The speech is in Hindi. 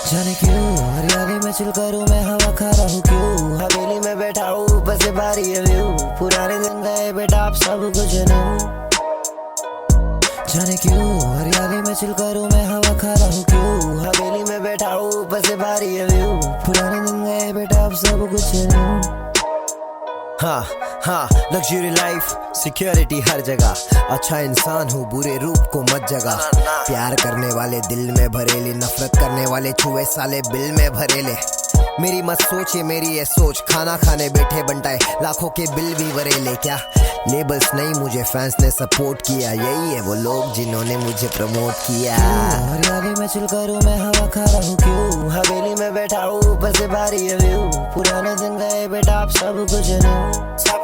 जाने क्यों हरियाली में चिल करूं मैं हवा खा रहा हूँ क्यों हवेली में बैठा हूँ ऊपर से भारी है व्यू पुराने दिन गए बेटा आप सब कुछ न्यू जाने क्यों हरियाली में चिल करूं मैं हवा खा रहा हूँ क्यों हवेली में बैठा हूँ ऊपर से भारी है व्यू पुराने दिन गए बेटा आप सब कुछ न्यू हाँ लग्जरी लाइफ सिक्योरिटी हर जगह अच्छा इंसान हूँ बुरे रूप को मत जगा प्यार करने वाले दिल में भरेले नफरत करने वाले चूहे साले बिल में भरेले मेरी मत सोचे मेरी ये सोच खाना खाने बैठे बंटाए लाखों के बिल भी भरेले क्या लेबल्स नहीं मुझे फैंस ने सपोर्ट किया यही है वो लोग जिन्होंने मुझे प्रमोट किया हरियाली में चिल करूं मैं हवा खा रहा हूँ क्यों हवेली में बैठा हूँ ऊपर से भारी है व्यू पुराने दिन गए बेटा आप सब कुछ न्यू